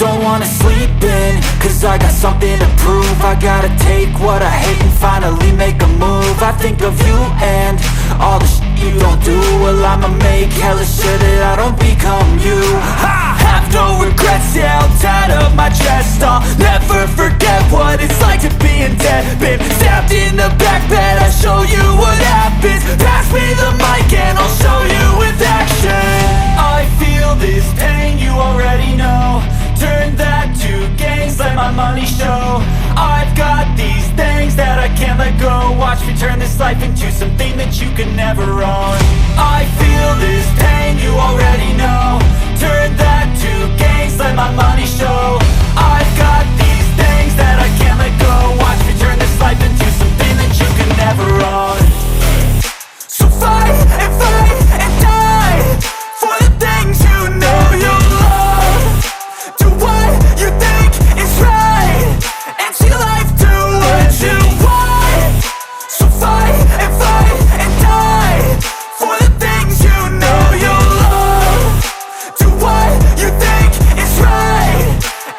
Don't wanna sleep in, cause I got something to prove. I gotta take what I hate and finally make a move. I think of you and all the shit you don't do. Well, I'ma make hella sure that I don't become you. I have no regrets, yeah, I'll tie up my chest. I'll never forget what it's like to be in debt. Been stabbed in the back bed, I'll show you what happens. Pass me the mic and I'll show you with action. I feel this pain, you already know. Turn that to gains, let my money show. I've got these things that I can't let go. Watch me turn this life into something that you can never own. I feel this pain, you already know. Turn that to gains, let my money show. I've got these things that I can't let go. Watch me turn this life into something that you can never own. So fight and die for the things you know you love. Do what you think is right and see life do what you want. So fight and die for the things you know you love. Do what you think is right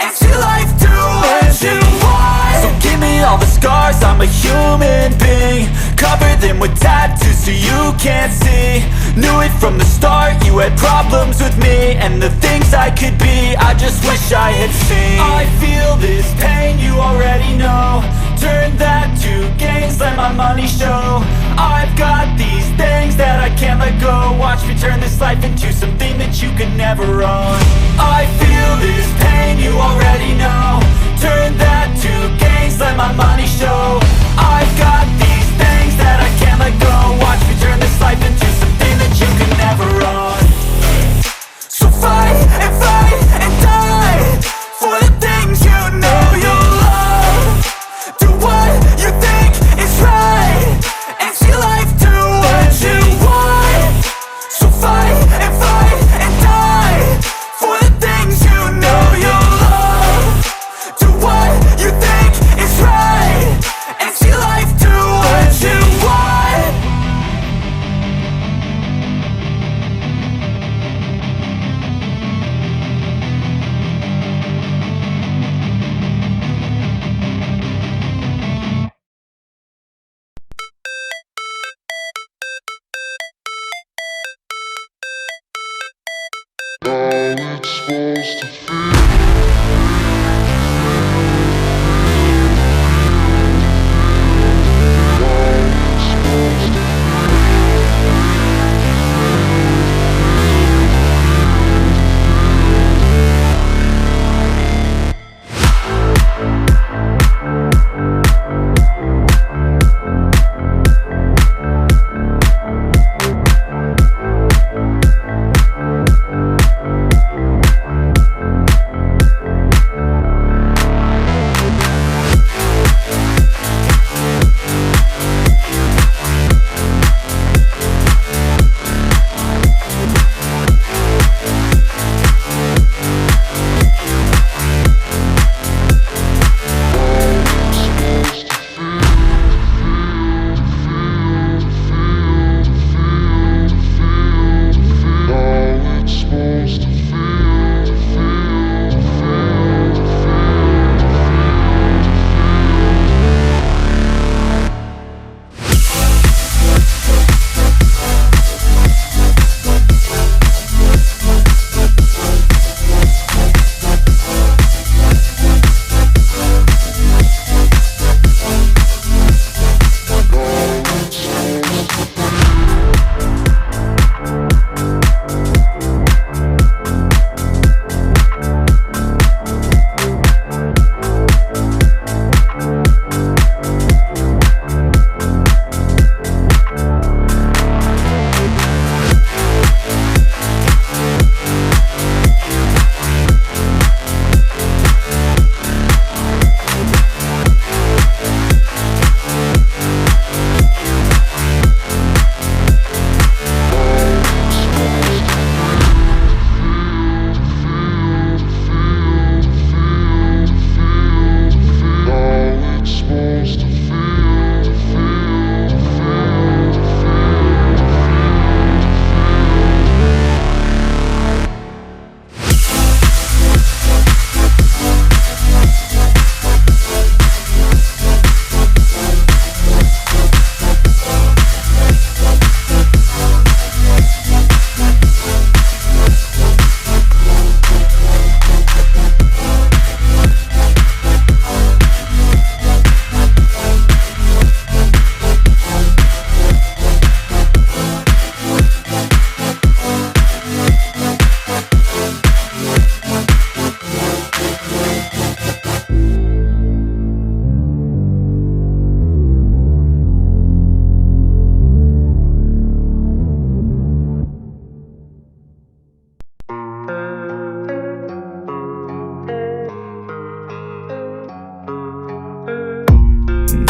and see life do what you want. So give me all the scars, I'm a human being. Cover them with tattoos so you can't see. Knew it from the start, you had problems with me and the things I could be, I just wish I had seen. I feel this pain, you already know. Turn that to gains, let my money show. I've got these things that I can't let go. Watch me turn this life into something that you can never own. I feel this pain, you already know. Turn that to gains, let my money show. I've got these things that I can't let go. Watch me turn this life into something that you can never own. So fight and die for the things you know you love. Do what you think is right and see life do what you want. So fight and die for the things you know you love. Do what you think is right and see life do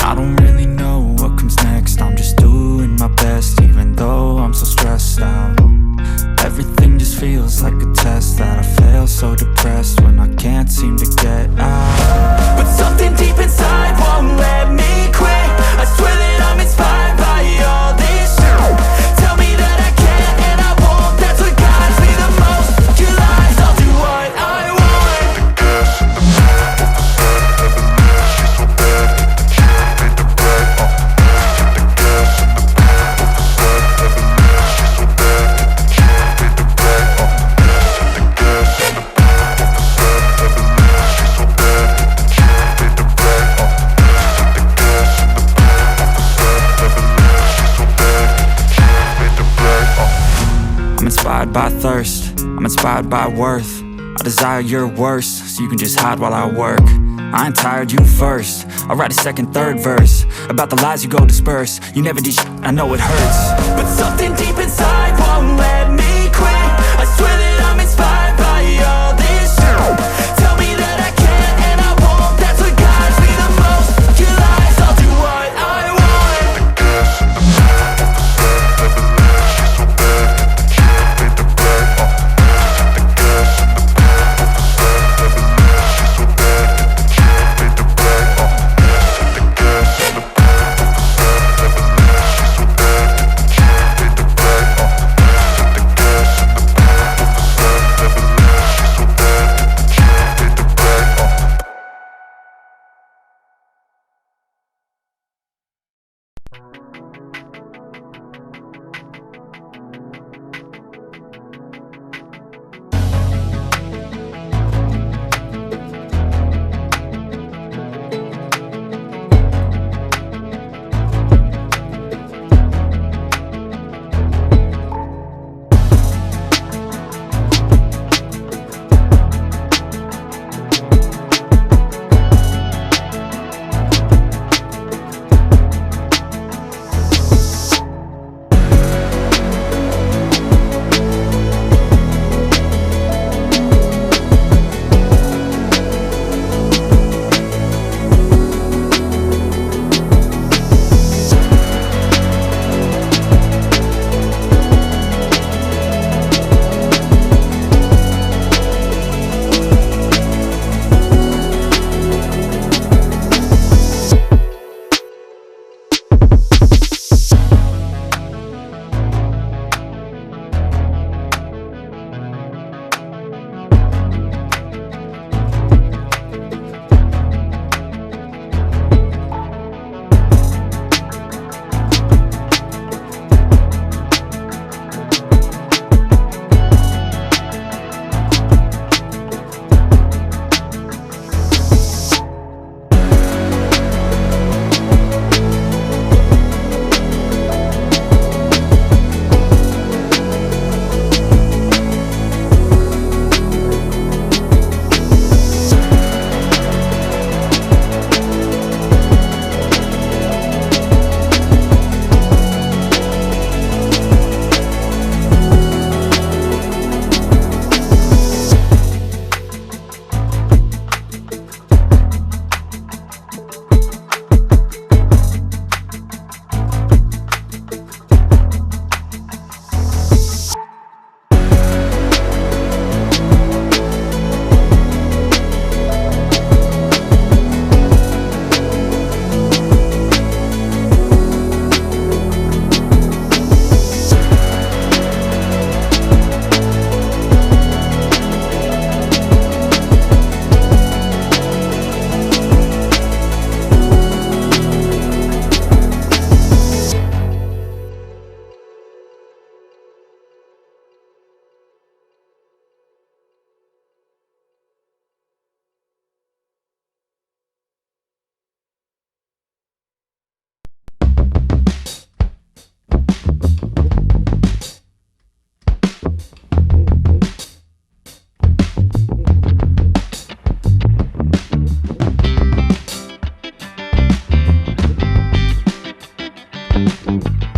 I don't really know what comes next. I'm just doing my best, even though I'm so stressed out. Everything just feels like a test that I fail, so depressed when I can't seem to get out. But something deep inside won't let me quit. I swear that I'm inspired by all this shit. Tell me that I can't and I won't. That's what guides me the most. Your lies, I'll do what I want. I'm inspired by thirst, I'm inspired by worth. I desire your worst, so you can just hide while I work. I ain't tired, you first. I'll write a second, third verse about the lies you go disperse. You never did shit, I know it hurts. But something deep inside won't let me quit. I swear that I'm inspired by all this shit. Tell me that I can't and I won't. That's what guides me the most. Your lies, I'll do what I want. Something deep inside won't let me quit. I swear that I'm inspired by all this shit. Tell me that I can't and I won't. That's what guides me the most. Your lies, I'll do what I want. Bye.